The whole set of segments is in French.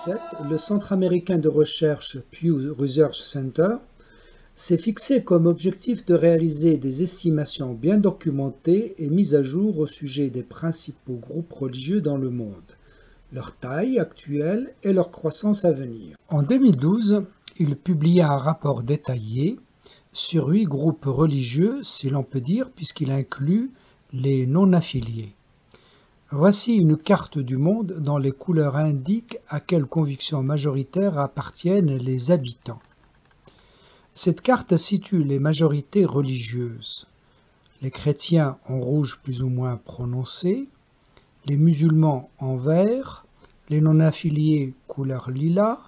2007, le Centre américain de recherche Pew Research Center s'est fixé comme objectif de réaliser des estimations bien documentées et mises à jour au sujet des principaux groupes religieux dans le monde, leur taille actuelle et leur croissance à venir. En 2012, il publia un rapport détaillé sur 8 groupes religieux, si l'on peut dire, puisqu'il inclut les non-affiliés. Voici une carte du monde dont les couleurs indiquent à quelle conviction majoritaire appartiennent les habitants. Cette carte situe les majorités religieuses. Les chrétiens en rouge plus ou moins prononcé, les musulmans en vert, les non-affiliés couleur lilas,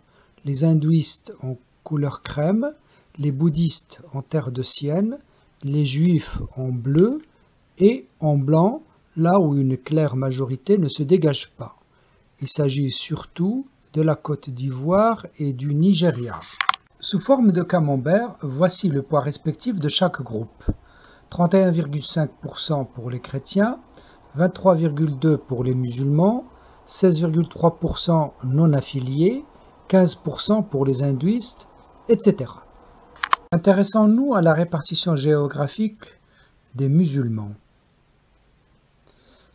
les hindouistes en couleur crème, les bouddhistes en terre de sienne, les juifs en bleu et en blanc, là où une claire majorité ne se dégage pas. Il s'agit surtout de la Côte d'Ivoire et du Nigeria. Sous forme de camembert, voici le poids respectif de chaque groupe. 31,5% pour les chrétiens, 23,2% pour les musulmans, 16,3% non affiliés, 15% pour les hindouistes, etc. Intéressons-nous à la répartition géographique des musulmans.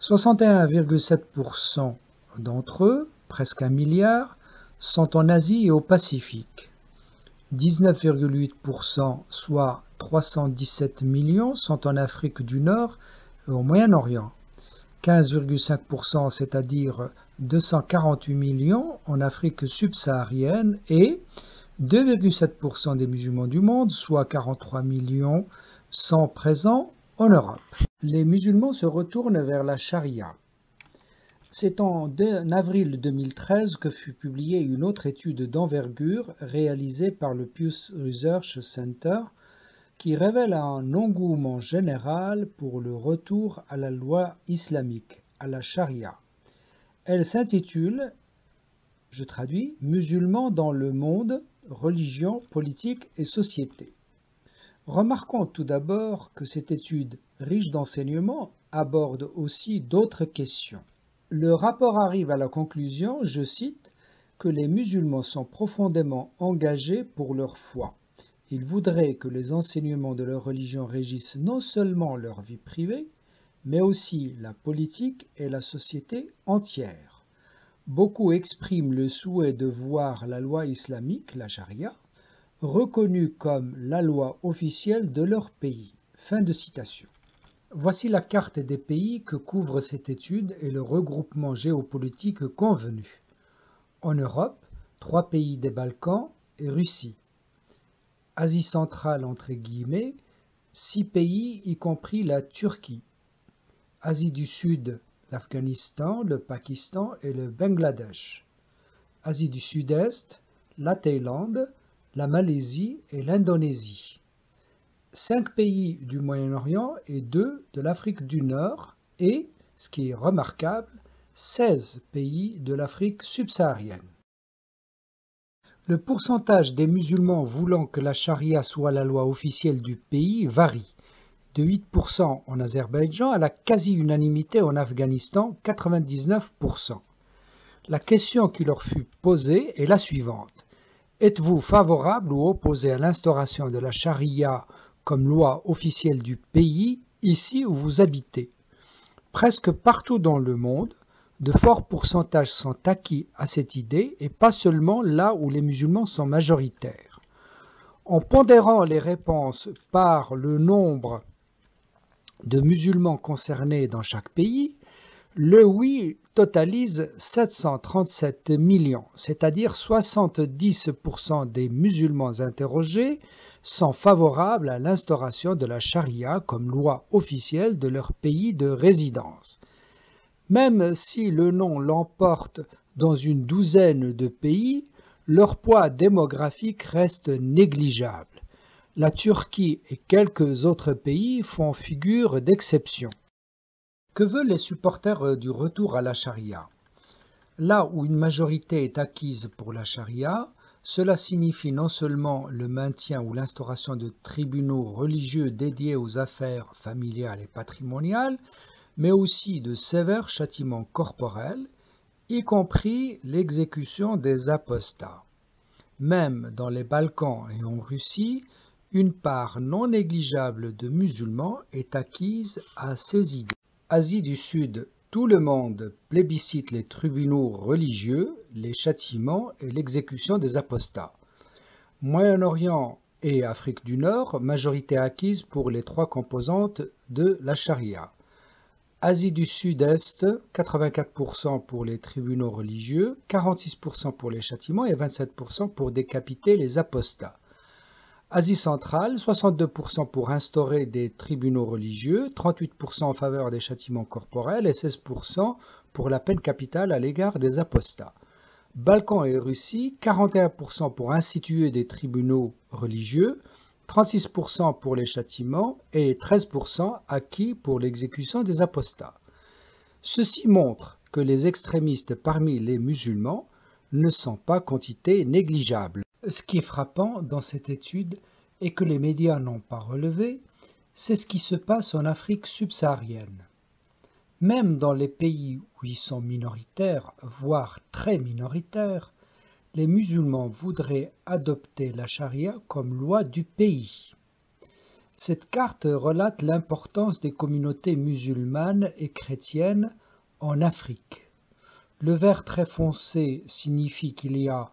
61,7% d'entre eux, presque 1 milliard, sont en Asie et au Pacifique. 19,8%, soit 317 millions, sont en Afrique du Nord et au Moyen-Orient. 15,5%, c'est-à-dire 248 millions, en Afrique subsaharienne et 2,7% des musulmans du monde, soit 43 millions, sont présents en Europe. Les musulmans se retournent vers la charia. C'est en avril 2013 que fut publiée une autre étude d'envergure réalisée par le Pew Research Center qui révèle un engouement général pour le retour à la loi islamique, à la charia. Elle s'intitule, je traduis, « Musulmans dans le monde, religion, politique et société ». Remarquons tout d'abord que cette étude, riche d'enseignements, aborde aussi d'autres questions. Le rapport arrive à la conclusion, je cite, que les musulmans sont profondément engagés pour leur foi. Ils voudraient que les enseignements de leur religion régissent non seulement leur vie privée, mais aussi la politique et la société entière. Beaucoup expriment le souhait de voir la loi islamique, la charia, reconnue comme la loi officielle de leur pays. Fin de citation. Voici la carte des pays que couvre cette étude et le regroupement géopolitique convenu. En Europe, 3 pays des Balkans et Russie. Asie centrale entre guillemets, 6 pays y compris la Turquie. Asie du Sud, l'Afghanistan, le Pakistan et le Bangladesh. Asie du Sud-Est, la Thaïlande, la Malaisie et l'Indonésie. 5 pays du Moyen-Orient et 2 de l'Afrique du Nord et, ce qui est remarquable, 16 pays de l'Afrique subsaharienne. Le pourcentage des musulmans voulant que la charia soit la loi officielle du pays varie, de 8% en Azerbaïdjan à la quasi-unanimité en Afghanistan, 99%. La question qui leur fut posée est la suivante. Êtes-vous favorable ou opposé à l'instauration de la charia comme loi officielle du pays, ici où vous habitez? Presque partout dans le monde, de forts pourcentages sont acquis à cette idée et pas seulement là où les musulmans sont majoritaires. En pondérant les réponses par le nombre de musulmans concernés dans chaque pays, le oui totalise 737 millions, c'est-à-dire 70% des musulmans interrogés sont favorables à l'instauration de la charia comme loi officielle de leur pays de résidence. Même si le non l'emporte dans une douzaine de pays, leur poids démographique reste négligeable. La Turquie et quelques autres pays font figure d'exception. Que veulent les supporters du retour à la charia? Là où une majorité est acquise pour la charia, cela signifie non seulement le maintien ou l'instauration de tribunaux religieux dédiés aux affaires familiales et patrimoniales, mais aussi de sévères châtiments corporels, y compris l'exécution des apostats. Même dans les Balkans et en Russie, une part non négligeable de musulmans est acquise à ces idées. Asie du Sud, tout le monde plébiscite les tribunaux religieux, les châtiments et l'exécution des apostats. Moyen-Orient et Afrique du Nord, majorité acquise pour les trois composantes de la charia. Asie du Sud-Est, 84% pour les tribunaux religieux, 46% pour les châtiments et 27% pour décapiter les apostats. Asie centrale, 62% pour instaurer des tribunaux religieux, 38% en faveur des châtiments corporels et 16% pour la peine capitale à l'égard des apostats. Balkans et Russie, 41% pour instituer des tribunaux religieux, 36% pour les châtiments et 13% acquis pour l'exécution des apostats. Ceci montre que les extrémistes parmi les musulmans ne sont pas quantité négligeable. Ce qui est frappant dans cette étude et que les médias n'ont pas relevé, c'est ce qui se passe en Afrique subsaharienne. Même dans les pays où ils sont minoritaires, voire très minoritaires, les musulmans voudraient adopter la charia comme loi du pays. Cette carte relate l'importance des communautés musulmanes et chrétiennes en Afrique. Le vert très foncé signifie qu'il y a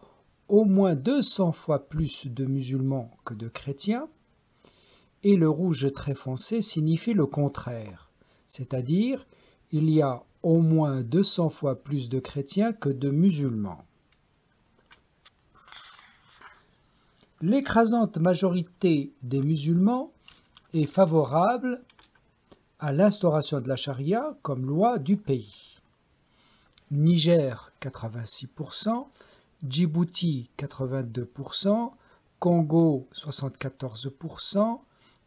au moins 200 fois plus de musulmans que de chrétiens, et le rouge très foncé signifie le contraire, c'est-à-dire il y a au moins 200 fois plus de chrétiens que de musulmans. L'écrasante majorité des musulmans est favorable à l'instauration de la charia comme loi du pays. Niger 86%, Djibouti 82%, Congo 74%,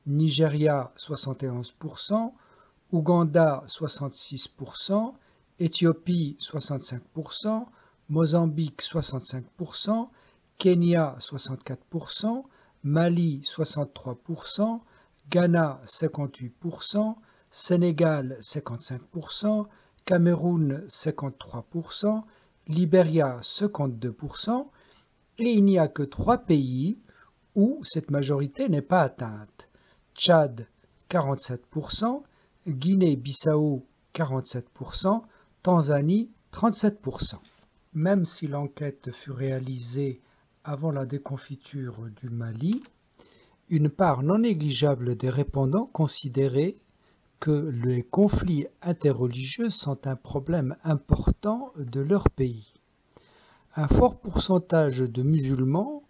Nigeria 71%, Ouganda 66%, Éthiopie 65%, Mozambique 65%, Kenya 64%, Mali 63%, Ghana 58%, Sénégal 55%, Cameroun 53%, Libéria 52%, et il n'y a que 3 pays où cette majorité n'est pas atteinte. Tchad 47%, Guinée-Bissau 47%, Tanzanie 37%. Même si l'enquête fut réalisée avant la déconfiture du Mali, une part non négligeable des répondants considérait que les conflits interreligieux sont un problème important de leur pays. Un fort pourcentage de musulmans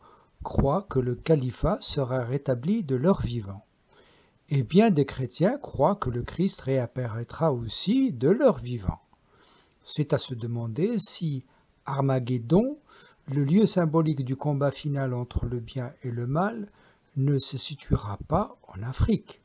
croient que le califat sera rétabli de leur vivant. Et bien des chrétiens croient que le Christ réapparaîtra aussi de leur vivant. C'est à se demander si Armageddon, le lieu symbolique du combat final entre le bien et le mal, ne se situera pas en Afrique.